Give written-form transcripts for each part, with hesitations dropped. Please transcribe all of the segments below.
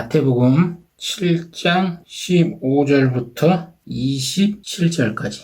마태복음 7장 15절부터 27절까지.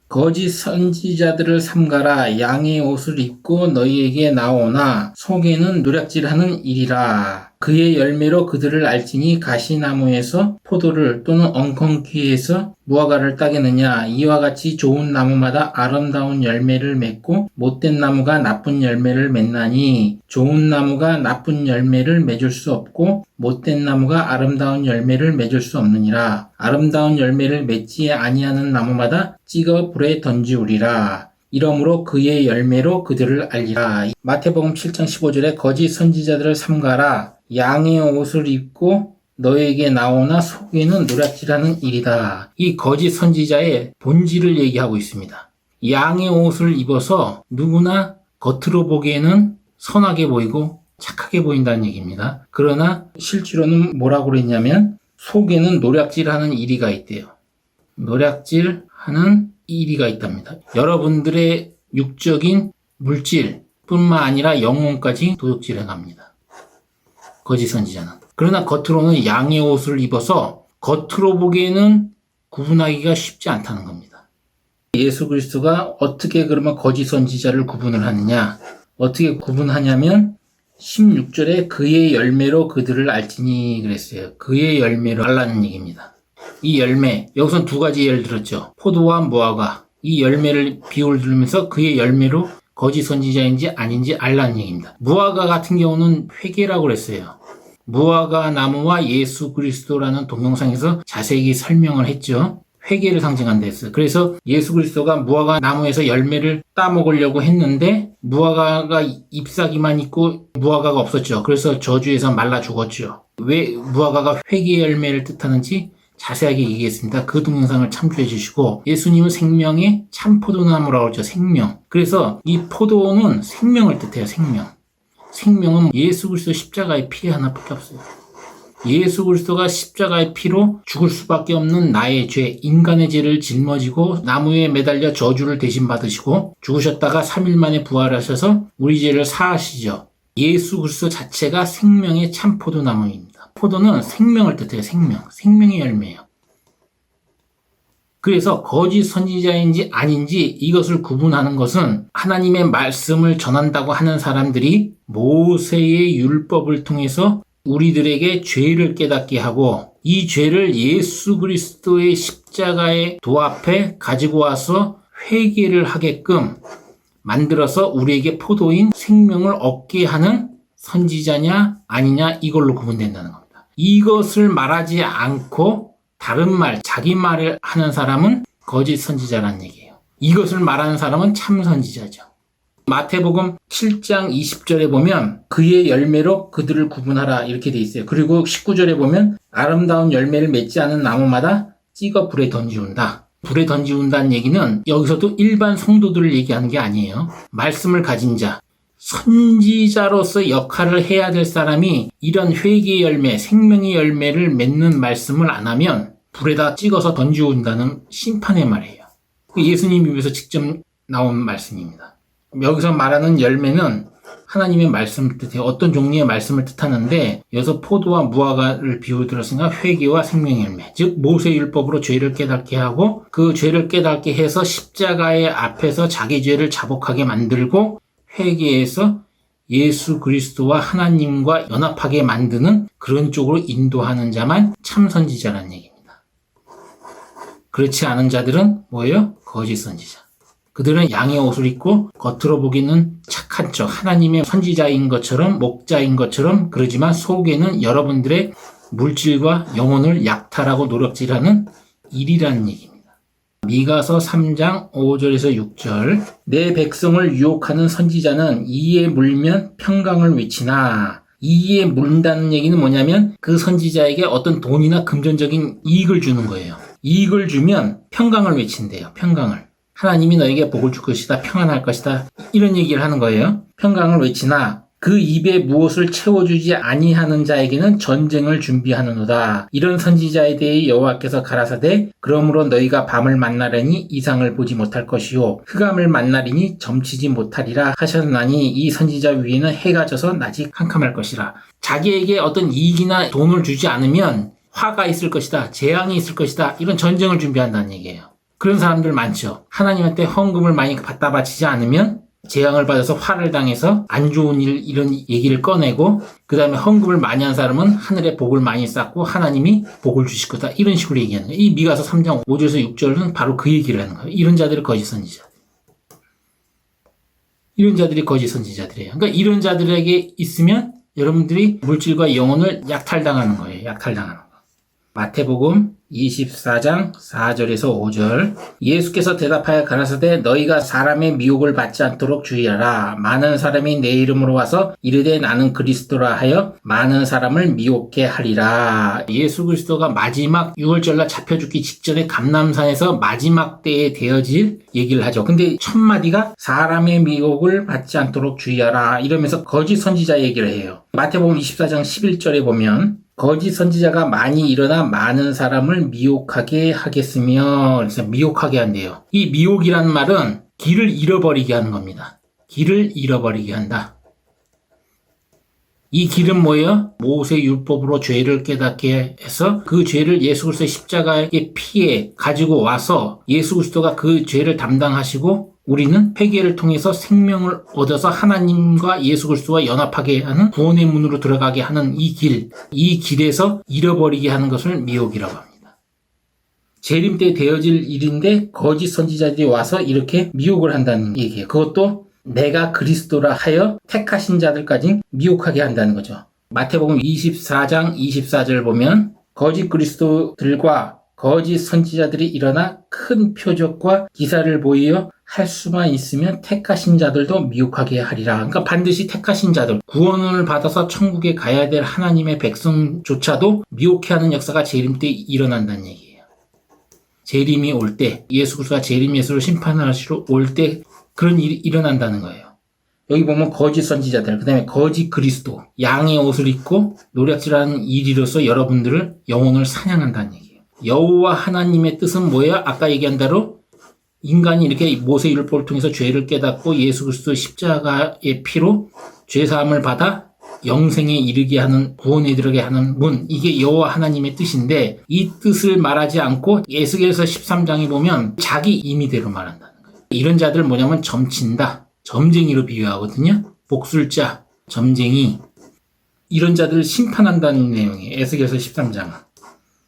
거짓 선지자들을 삼가라. 양의 옷을 입고 너희에게 나오나 속에는 노략질하는 일이라. 그의 열매로 그들을 알지니 가시나무에서 포도를 또는 엉겅퀴에서 무화과를 따겠느냐. 이와 같이 좋은 나무마다 아름다운 열매를 맺고 못된 나무가 나쁜 열매를 맺나니 좋은 나무가 나쁜 열매를 맺을 수 없고 못된 나무가 아름다운 열매를 맺을 수 없느니라. 아름다운 열매를 맺지 아니하는 나무마다 찍어 불에 던지우리라. 이러므로 그의 열매로 그들을 알리라. 마태복음 7장 15절에 거짓 선지자들을 삼가라. 양의 옷을 입고 너에게 나오나 속에는 노략질하는 일이다. 이 거짓 선지자의 본질을 얘기하고 있습니다. 양의 옷을 입어서 누구나 겉으로 보기에는 선하게 보이고 착하게 보인다는 얘기입니다. 그러나 실제로는 뭐라고 그랬냐면 속에는 노략질하는 이리가 있대요. 노략질하는 이리가 있답니다. 여러분들의 육적인 물질뿐만 아니라 영혼까지 도둑질해 갑니다. 거짓 선지자는. 그러나 겉으로는 양의 옷을 입어서 겉으로 보기에는 구분하기가 쉽지 않다는 겁니다. 예수 그리스도가 어떻게 그러면 거짓 선지자를 구분을 하느냐? 어떻게 구분하냐면 16절에 그의 열매로 그들을 알지니 그랬어요. 그의 열매로 알라는 얘기입니다. 이 열매, 여기선 두 가지 예를 들었죠. 포도와 무화과. 이 열매를 비유를 들으면서 그의 열매로 거짓 선지자인지 아닌지 알라는 얘기입니다. 무화과 같은 경우는 회개라고 그랬어요. 무화과 나무와 예수 그리스도라는 동영상에서 자세히 설명을 했죠. 회개를 상징한다 했어요. 그래서 예수 그리스도가 무화과 나무에서 열매를 따먹으려고 했는데 무화과가 잎사귀만 있고 무화과가 없었죠. 그래서 저주에서 말라 죽었죠. 왜 무화과가 회개의 열매를 뜻하는지 자세하게 얘기했습니다. 그 동영상을 참조해 주시고, 예수님은 생명의 참 포도나무라고 하죠. 생명. 그래서 이 포도는 생명을 뜻해요. 생명. 생명은 예수 그리스도 십자가의 피 하나밖에 없어요. 예수 그리스도가 십자가의 피로 죽을 수밖에 없는 나의 죄, 인간의 죄를 짊어지고 나무에 매달려 저주를 대신 받으시고 죽으셨다가 3일 만에 부활하셔서 우리 죄를 사하시죠. 예수 그리스도 자체가 생명의 참 포도나무입니다. 포도는 생명을 뜻해요. 생명의 열매예요. 그래서 거짓 선지자인지 아닌지 이것을 구분하는 것은 하나님의 말씀을 전한다고 하는 사람들이 모세의 율법을 통해서 우리들에게 죄를 깨닫게 하고 이 죄를 예수 그리스도의 십자가의 도 앞에 가지고 와서 회개를 하게끔 만들어서 우리에게 포도인 생명을 얻게 하는 선지자냐 아니냐 이걸로 구분된다는 겁니다. 이것을 말하지 않고 다른 말, 자기 말을 하는 사람은 거짓 선지자라는 얘기예요. 이것을 말하는 사람은 참 선지자죠. 마태복음 7장 20절에 보면 그의 열매로 그들을 구분하라 이렇게 돼 있어요. 그리고 19절에 보면 아름다운 열매를 맺지 않은 나무마다 찍어 불에 던지운다. 불에 던지운다는 얘기는 여기서도 일반 성도들을 얘기하는 게 아니에요. 말씀을 가진 자, 선지자로서 역할을 해야 될 사람이 이런 회개의 열매, 생명의 열매를 맺는 말씀을 안 하면 불에다 찍어서 던지운다는 심판의 말이에요. 예수님 입에서 직접 나온 말씀입니다. 여기서 말하는 열매는 하나님의 말씀을 뜻해요. 어떤 종류의 말씀을 뜻하는데 여기서 포도와 무화과를 비유 들었으니까 회개와 생명의 열매, 즉 모세율법으로 죄를 깨닫게 하고 그 죄를 깨닫게 해서 십자가의 앞에서 자기 죄를 자복하게 만들고 회개해서 예수 그리스도와 하나님과 연합하게 만드는 그런 쪽으로 인도하는 자만 참 선지자라는 얘기입니다. 그렇지 않은 자들은 뭐예요? 거짓 선지자. 그들은 양의 옷을 입고 겉으로 보기는 착한 척, 하나님의 선지자인 것처럼 목자인 것처럼 그러지만 속에는 여러분들의 물질과 영혼을 약탈하고 노력질하는 일이라는 얘기입니다. 미가서 3장 5절에서 6절 내 백성을 유혹하는 선지자는 이에 물면 평강을 외치나 이에 물다는 얘기는 뭐냐면 그 선지자에게 어떤 돈이나 금전적인 이익을 주는 거예요. 이익을 주면 평강을 외친대요. 평강을. 하나님이 너에게 복을 줄 것이다. 평안할 것이다. 이런 얘기를 하는 거예요. 평강을 외치나 그 입에 무엇을 채워주지 아니하는 자에게는 전쟁을 준비하느노다. 이런 선지자에 대해 여호와께서 가라사대 그러므로 너희가 밤을 만나려니 이상을 보지 못할 것이요 흑암을 만나리니 점치지 못하리라 하셨나니 이 선지자 위에는 해가 져서 낮이 캄캄할 것이라. 자기에게 어떤 이익이나 돈을 주지 않으면 화가 있을 것이다. 재앙이 있을 것이다. 이런 전쟁을 준비한다는 얘기예요. 그런 사람들 많죠. 하나님한테 헌금을 많이 갖다 바치지 않으면 재앙을 받아서 화를 당해서 안 좋은 일 이런 얘기를 꺼내고 그 다음에 헌금을 많이 한 사람은 하늘에 복을 많이 쌓고 하나님이 복을 주실 거다. 이런 식으로 얘기하는 거예요. 이 미가서 3장 5절에서 6절은 바로 그 얘기를 하는 거예요. 이런 자들이 거짓 선지자. 이런 자들이 거짓 선지자들이에요. 그러니까 이런 자들에게 있으면 여러분들이 물질과 영혼을 약탈당하는 거예요. 약탈당하는 거. 마태복음 24장 4절에서 5절 예수께서 대답하여 가라사대 너희가 사람의 미혹을 받지 않도록 주의하라. 많은 사람이 내 이름으로 와서 이르되 나는 그리스도라 하여 많은 사람을 미혹게 하리라. 예수 그리스도가 마지막 6월절날 잡혀 죽기 직전에 감람산에서 마지막 때에 되어질 얘기를 하죠. 근데 첫 마디가 사람의 미혹을 받지 않도록 주의하라 이러면서 거짓 선지자 얘기를 해요. 마태복음 24장 11절에 보면 거짓 선지자가 많이 일어나 많은 사람을 미혹하게 하겠으며 그래서 미혹하게 한대요. 이 미혹이라는 말은 길을 잃어버리게 하는 겁니다. 길을 잃어버리게 한다. 이 길은 뭐예요? 모세 율법으로 죄를 깨닫게 해서 그 죄를 예수 그리스도의 십자가의 피에 가지고 와서 예수 그리스도가 그 죄를 담당하시고 우리는 회개를 통해서 생명을 얻어서 하나님과 예수 그리스도와 연합하게 하는 구원의 문으로 들어가게 하는 이 길에서 잃어버리게 하는 것을 미혹이라고 합니다. 재림 때 되어질 일인데 거짓 선지자들이 와서 이렇게 미혹을 한다는 얘기예요. 그것도 내가 그리스도라 하여 택하신 자들까지 미혹하게 한다는 거죠. 마태복음 24장 24절 보면 거짓 그리스도들과 거짓 선지자들이 일어나 큰 표적과 기사를 보이어 할 수만 있으면 택하신 자들도 미혹하게 하리라. 그러니까 반드시 택하신 자들, 구원을 받아서 천국에 가야 될 하나님의 백성조차도 미혹해 하는 역사가 재림 때 일어난다는 얘기예요. 재림이 올 때, 예수 그리스도가 재림 예수를 심판하시러 올 때 그런 일이 일어난다는 거예요. 여기 보면 거짓 선지자들, 그 다음에 거짓 그리스도, 양의 옷을 입고 노략질하는 일이로서 여러분들을 영혼을 사냥한다는 얘기예요. 여호와 하나님의 뜻은 뭐예요? 아까 얘기한 대로 인간이 이렇게 모세 율법을 통해서 죄를 깨닫고 예수 그리스도 십자가의 피로 죄사함을 받아 영생에 이르게 하는 구원에 이르게 하는 문, 이게 여호와 하나님의 뜻인데 이 뜻을 말하지 않고 에스겔서 13장에 보면 자기 임의대로 말한다는 거예요. 이런 자들 뭐냐면 점친다, 점쟁이로 비유하거든요. 복술자, 점쟁이, 이런 자들을 심판한다는 내용이에요. 에스겔서 13장은.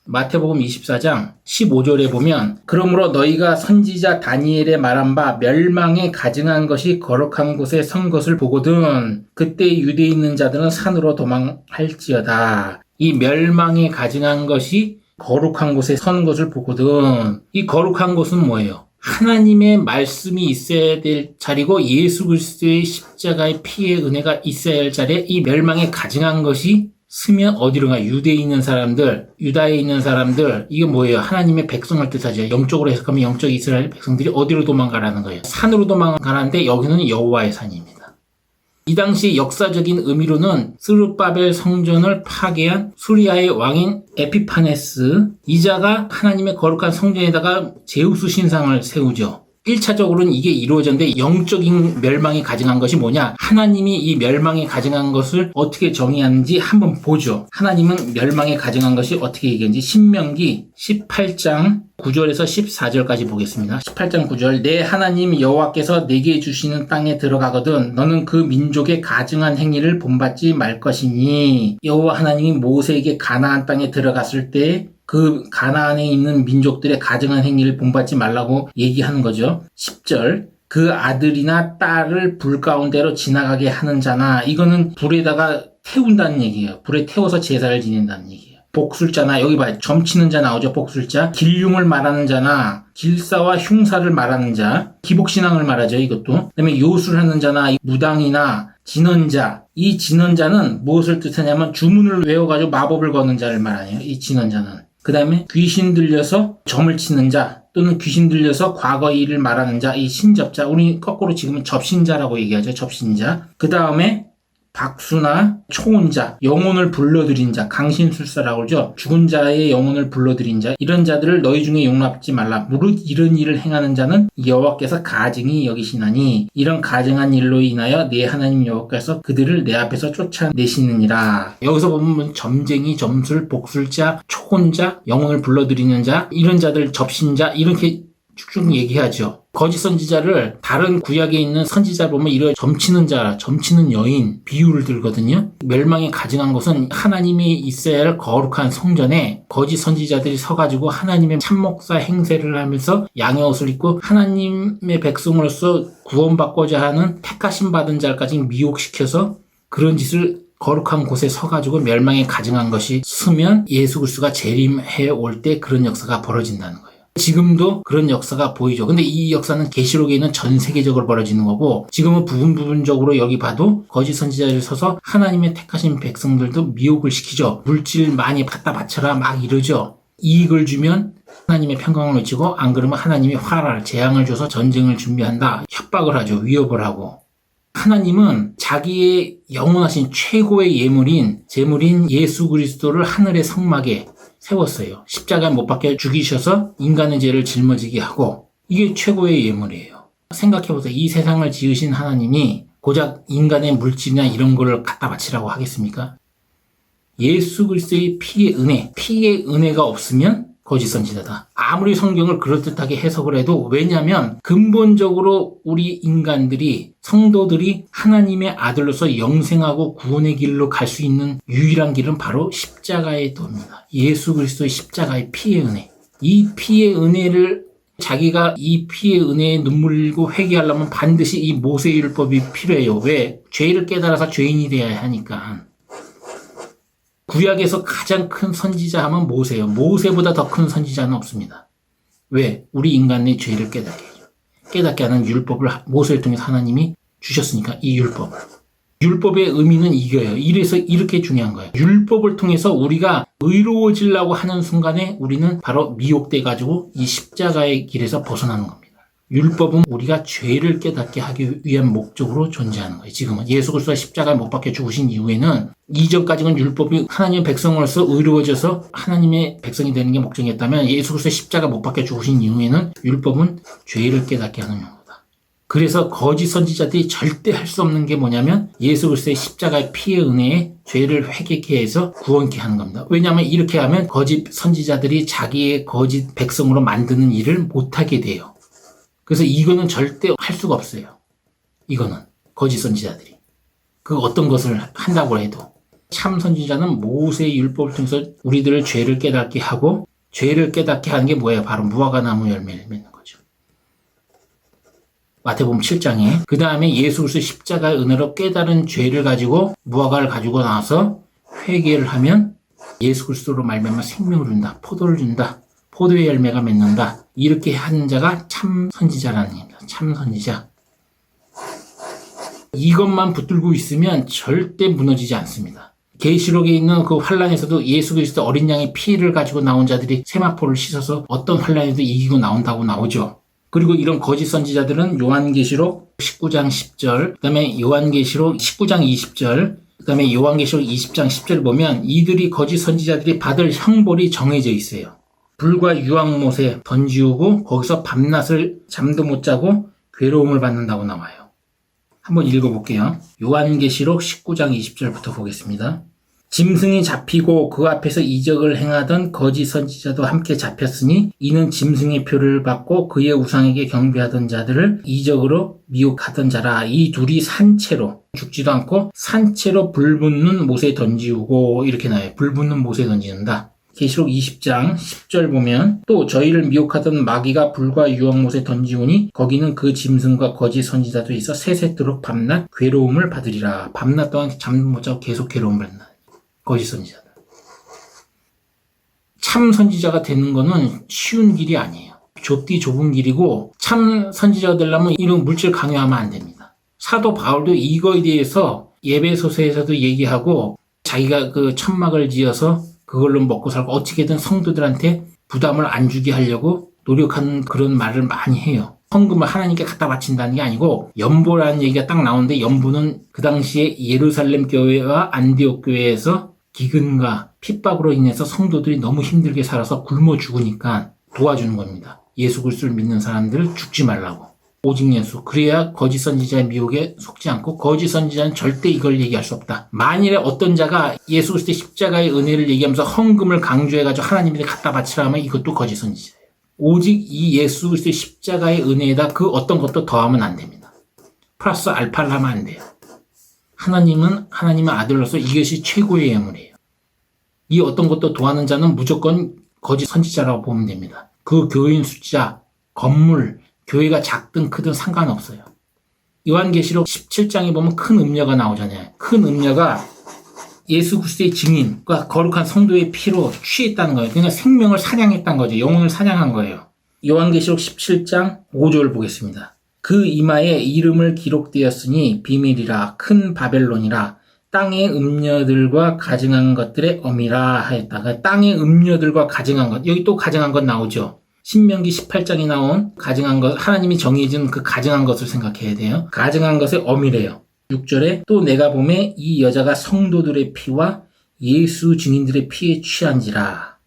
마태복음 24장 15절에 보면 그러므로 너희가 선지자 다니엘의 말한 바 멸망에 가증한 것이 거룩한 곳에 선 것을 보거든 그때 유대에 있는 자들은 산으로 도망할지어다. 이 멸망에 가증한 것이 거룩한 곳에 선 것을 보거든. 이 거룩한 곳은 뭐예요? 하나님의 말씀이 있어야 될 자리고 예수 그리스도의 십자가의 피의 은혜가 있어야 할 자리에 이 멸망에 가증한 것이 쓰면 어디로 가? 유대에 있는 사람들, 유다에 있는 사람들, 이게 뭐예요? 하나님의 백성을 뜻하죠. 영적으로 해석하면 영적 이스라엘 백성들이 어디로 도망가라는 거예요? 산으로 도망가라는데 여기는 여호와의 산입니다. 이 당시 역사적인 의미로는 스룹바벨 성전을 파괴한 수리아의 왕인 에피파네스, 이자가 하나님의 거룩한 성전에다가 제우스 신상을 세우죠. 1차적으로는 이게 이루어졌는데 영적인 멸망이 가증한 것이 뭐냐? 하나님이 이 멸망이 가증한 것을 어떻게 정의하는지 한번 보죠. 하나님은 멸망이 가증한 것이 어떻게 얘기하는지 신명기 18장 9절에서 14절까지 보겠습니다. 18장 9절 내 하나님 여호와께서 내게 주시는 땅에 들어가거든 너는 그 민족의 가증한 행위를 본받지 말 것이니 여호와 하나님이 모세에게 가나안 땅에 들어갔을 때 그 가나안에 있는 민족들의 가증한 행위를 본받지 말라고 얘기하는 거죠. 10절 그 아들이나 딸을 불 가운데로 지나가게 하는 자나 이거는 불에다가 태운다는 얘기예요. 불에 태워서 제사를 지낸다는 얘기예요. 복술자나 여기 봐요. 점치는 자 나오죠. 복술자. 길흉을 말하는 자나 길사와 흉사를 말하는 자. 기복신앙을 말하죠. 이것도. 그다음에 요술을 하는 자나 무당이나 진언자. 이 진언자는 무엇을 뜻하냐면 주문을 외워가지고 마법을 거는 자를 말하네요. 이 진언자는. 그 다음에 귀신 들려서 점을 치는 자 또는 귀신 들려서 과거 일을 말하는 자, 이 신접자, 우리 거꾸로 지금은 접신자라고 얘기하죠. 접신자. 그 다음에 박수나 초혼자, 영혼을 불러들인 자, 강신술사라고 그러죠. 죽은 자의 영혼을 불러들인 자, 이런 자들을 너희 중에 용납지 말라. 무릇 이런 일을 행하는 자는 여호와께서 가증히 여기시나니 이런 가증한 일로 인하여 내 하나님 여호와께서 그들을 내 앞에서 쫓아내시느니라. 여기서 보면 점쟁이, 점술, 복술자, 초혼자, 영혼을 불러들이는 자, 이런 자들, 접신자, 이렇게 쭉쭉 얘기하죠. 거짓 선지자를 다른 구약에 있는 선지자 보면 이런 점치는 자, 점치는 여인 비유를 들거든요. 멸망에 가증한 것은 하나님이 있어야 할 거룩한 성전에 거짓 선지자들이 서가지고 하나님의 참목사 행세를 하면서 양의 옷을 입고 하나님의 백성으로서 구원받고자 하는 택하심 받은 자까지 미혹시켜서 그런 짓을 거룩한 곳에 서가지고 멸망에 가증한 것이 쓰면 예수 그리스도가 재림해 올 때 그런 역사가 벌어진다는 거예요. 지금도 그런 역사가 보이죠. 근데 이 역사는 계시록에 있는 전 세계적으로 벌어지는 거고 지금은 부분적으로 여기 봐도 거짓 선지자를 서서 하나님의 택하신 백성들도 미혹을 시키죠. 물질 많이 갖다 바쳐라 막 이러죠. 이익을 주면 하나님의 평강을 외치고 안 그러면 하나님이 화를 재앙을 줘서 전쟁을 준비한다. 협박을 하죠. 위협을 하고. 하나님은 자기의 영원하신 최고의 제물인 예수 그리스도를 하늘의 성막에 세웠어요. 십자가에 못 박혀 죽이셔서 인간의 죄를 짊어지게 하고 이게 최고의 예물이에요. 생각해보세요. 이 세상을 지으신 하나님이 고작 인간의 물질이나 이런 거를 갖다 바치라고 하겠습니까? 예수 그리스도의 피의 은혜가 없으면 거짓 선지자다. 아무리 성경을 그럴듯하게 해석을 해도 왜냐하면 근본적으로 우리 인간들이 성도들이 하나님의 아들로서 영생하고 구원의 길로 갈 수 있는 유일한 길은 바로 십자가의 도입니다. 예수 그리스도의 십자가의 피의 은혜. 이 피의 은혜를 자기가 이 피의 은혜에 눈물 흘리고 회개하려면 반드시 이 모세의 율법이 필요해요. 왜? 죄를 깨달아서 죄인이 되어야 하니까. 구약에서 가장 큰 선지자 하면 모세예요. 모세보다 더 큰 선지자는 없습니다. 왜? 우리 인간의 죄를 깨닫게 하는 율법을 모세를 통해서 하나님이 주셨으니까 이 율법을. 율법의 의미는 이거예요. 이래서 이렇게 중요한 거예요. 율법을 통해서 우리가 의로워지려고 하는 순간에 우리는 바로 미혹돼가지고 이 십자가의 길에서 벗어나는 겁니다. 율법은 우리가 죄를 깨닫게 하기 위한 목적으로 존재하는 거예요. 지금은 예수 그리스도가 십자가에 못 박혀 죽으신 이후에는 이전까지는 율법이 하나님의 백성으로서 의로워져서 하나님의 백성이 되는 게 목적이었다면 예수 그리스도의 십자가 못 박혀 죽으신 이후에는 율법은 죄를 깨닫게 하는 용도다. 그래서 거짓 선지자들이 절대 할 수 없는 게 뭐냐면 예수 그리스도의 십자가의 피의 은혜에 죄를 회개케 해서 구원케 하는 겁니다. 왜냐하면 이렇게 하면 거짓 선지자들이 자기의 거짓 백성으로 만드는 일을 못하게 돼요. 그래서 이거는 절대 할 수가 없어요. 이거는 거짓 선지자들이. 그 어떤 것을 한다고 해도 참 선지자는 모세의 율법을 통해서 우리들을 죄를 깨닫게 하고 죄를 깨닫게 하는 게 뭐예요? 바로 무화과 나무 열매를 맺는 거죠. 마태복음 7장에 그 다음에 예수 그리스도 십자가의 은혜로 깨달은 죄를 가지고 무화과를 가지고 나와서 회개를 하면 예수 그리스도로 말미암아 생명을 준다. 포도를 준다. 포도의 열매가 맺는다. 이렇게 하는 자가 참 선지자라는 겁니다. 참 선지자. 이것만 붙들고 있으면 절대 무너지지 않습니다. 계시록에 있는 그 환란에서도 예수 그리스도 어린 양의 피를 가지고 나온 자들이 세마포를 씻어서 어떤 환란에도 이기고 나온다고 나오죠. 그리고 이런 거짓 선지자들은 요한계시록 19장 10절, 그 다음에 요한계시록 19장 20절, 그 다음에 요한계시록 20장 10절 보면 이들이 거짓 선지자들이 받을 형벌이 정해져 있어요. 불과 유황못에 던지우고 거기서 밤낮을 잠도 못 자고 괴로움을 받는다고 나와요. 한번 읽어볼게요. 요한계시록 19장 20절부터 보겠습니다. 짐승이 잡히고 그 앞에서 이적을 행하던 거짓 선지자도 함께 잡혔으니 이는 짐승의 표를 받고 그의 우상에게 경배하던 자들을 이적으로 미혹하던 자라. 이 둘이 산채로 죽지도 않고 산채로 불붙는 못에 던지우고 이렇게 나와요. 불붙는 못에 던지는다. 계시록 20장 10절 보면 또 저희를 미혹하던 마귀가 불과 유황못에 던지우니 거기는 그 짐승과 거짓 선지자도 있어 세세토록 밤낮 괴로움을 받으리라. 밤낮 동안 잠도 못 자고 계속 괴로움을 받는다. 거짓 선지자들. 참 선지자가 되는 거는 쉬운 길이 아니에요. 좁은 길이고 참 선지자가 되려면 이런 물질 강요하면 안 됩니다. 사도 바울도 이거에 대해서 예배소서에서도 얘기하고 자기가 그 천막을 지어서 그걸로 먹고 살고 어떻게든 성도들한테 부담을 안 주게 하려고 노력하는 그런 말을 많이 해요. 헌금을 하나님께 갖다 바친다는 게 아니고 연보라는 얘기가 딱 나오는데 연보는 그 당시에 예루살렘 교회와 안디옥 교회에서 기근과 핍박으로 인해서 성도들이 너무 힘들게 살아서 굶어 죽으니까 도와주는 겁니다. 예수 그리스도를 믿는 사람들 죽지 말라고. 오직 예수. 그래야 거짓 선지자의 미혹에 속지 않고 거짓 선지자는 절대 이걸 얘기할 수 없다. 만일에 어떤 자가 예수 그리스도의 십자가의 은혜를 얘기하면서 헌금을 강조해가지고 하나님께 갖다 바치라 하면 이것도 거짓 선지자예요. 오직 이 예수 그리스도의 십자가의 은혜에다 그 어떤 것도 더하면 안 됩니다. 플러스 알파를 하면 안 돼요. 하나님은 하나님의 아들로서 이것이 최고의 예물이에요. 이 어떤 것도 더하는 자는 무조건 거짓 선지자라고 보면 됩니다. 그 교인 숫자, 건물, 교회가 작든 크든 상관없어요. 요한계시록 17장에 보면 큰 음녀가 나오잖아요. 큰 음녀가 예수 그리스도의 증인과 거룩한 성도의 피로 취했다는 거예요. 그러니까 생명을 사냥했다는 거죠. 영혼을 사냥한 거예요. 요한계시록 17장 5절 보겠습니다. 그 이마에 이름을 기록되었으니 비밀이라 큰 바벨론이라 땅의 음녀들과 가증한 것들의 어미라 하였다. 그러니까 땅의 음녀들과 가증한 것. 여기 또 가증한 것 나오죠. 신명기 18장에 나온 가증한 것, 하나님이 정해준 그 가증한 것을 생각해야 돼요. 가증한 것의 어미래요. 6절에 또 내가 보매 이 여자가 성도들의 피와 예수 증인들의 피에 취한지라.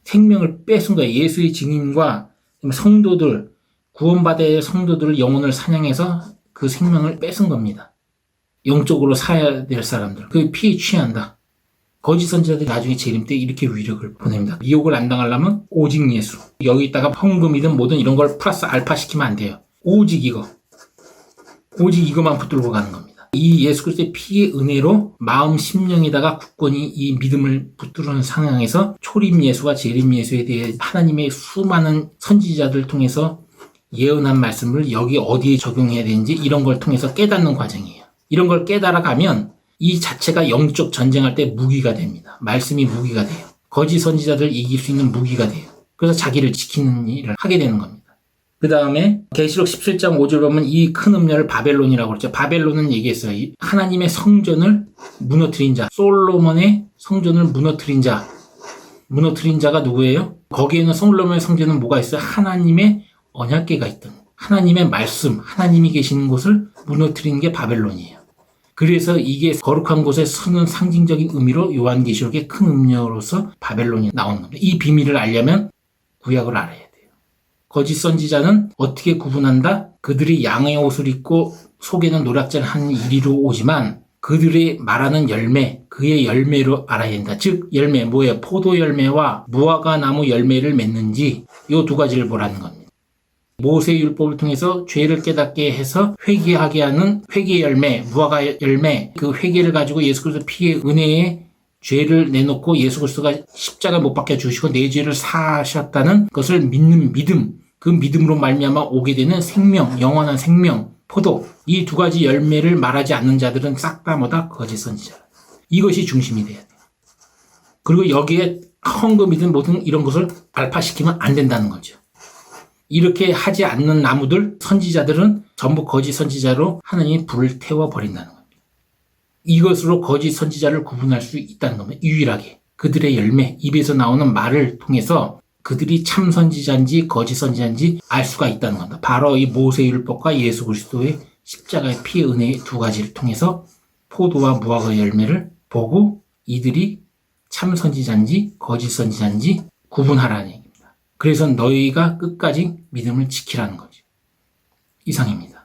생명을 뺏은 거예요. 예수의 증인과 성도들, 구원받아야 할 성도들 영혼을 사냥해서 그 생명을 뺏은 겁니다. 영적으로 사야 될 사람들. 그 피에 취한다. 거짓 선지자들이 나중에 재림 때 이렇게 위력을 보냅니다. 미혹을 안 당하려면 오직 예수. 여기다가 헌금이든 뭐든 이런 걸 플러스 알파 시키면 안 돼요. 오직 이거. 오직 이것만 붙들고 가는 겁니다. 이 예수 그리스도의 피의 은혜로 마음 심령에다가 굳건히 이 믿음을 붙들는 상황에서 초림 예수와 재림 예수에 대해 하나님의 수많은 선지자들 통해서 예언한 말씀을 여기 어디에 적용해야 되는지 이런 걸 통해서 깨닫는 과정이에요. 이런 걸 깨달아가면 이 자체가 영적 전쟁할 때 무기가 됩니다. 말씀이 무기가 돼요. 거짓 선지자들 이길 수 있는 무기가 돼요. 그래서 자기를 지키는 일을 하게 되는 겁니다. 그 다음에 계시록 17장 5절 보면 이 큰 음녀를 바벨론이라고 그랬죠. 바벨론은 얘기했어요. 하나님의 성전을 무너뜨린 자, 솔로몬의 성전을 무너뜨린 자. 무너뜨린 자가 누구예요? 거기에는 솔로몬의 성전은 뭐가 있어요? 하나님의 언약궤가 있던, 하나님의 말씀, 하나님이 계시는 곳을 무너뜨리는 게 바벨론이에요. 그래서 이게 거룩한 곳에 서는 상징적인 의미로 요한계시록의 큰 음녀로서 바벨론이 나오는 겁니다. 이 비밀을 알려면 구약을 알아야 돼요. 거짓 선지자는 어떻게 구분한다? 그들이 양의 옷을 입고 속에는 노략질 하는 이리로 오지만 그들이 말하는 열매, 그의 열매로 알아야 된다. 즉 열매 뭐예요? 포도 열매와 무화과 나무 열매를 맺는지 이 두 가지를 보라는 겁니다. 모세의 율법을 통해서 죄를 깨닫게 해서 회개하게 하는 회개 열매, 무화과 열매, 그 회개를 가지고 예수 그리스도 피의 은혜에 죄를 내놓고 예수 그리스도가 십자가 못 박혀 주시고 내 죄를 사하셨다는 것을 믿는 믿음, 그 믿음으로 말미암아 오게 되는 생명, 영원한 생명, 포도, 이 두 가지 열매를 말하지 않는 자들은 싹 다 뭐다? 거짓 선지자. 이것이 중심이 돼야 돼요. 그리고 여기에 헌금이든 뭐든 이런 것을 알파시키면 안 된다는 거죠. 이렇게 하지 않는 나무들, 선지자들은 전부 거짓 선지자로 하나님이 불을 태워버린다는 겁니다. 이것으로 거짓 선지자를 구분할 수 있다는 겁니다. 유일하게. 그들의 열매, 입에서 나오는 말을 통해서 그들이 참 선지자인지 거짓 선지자인지 알 수가 있다는 겁니다. 바로 이 모세율법과 예수 그리스도의 십자가의 피의 은혜의 두 가지를 통해서 포도와 무화과 열매를 보고 이들이 참 선지자인지 거짓 선지자인지 구분하라는 얘기입니다. 그래서 너희가 끝까지 믿음을 지키라는 거죠. 이상입니다.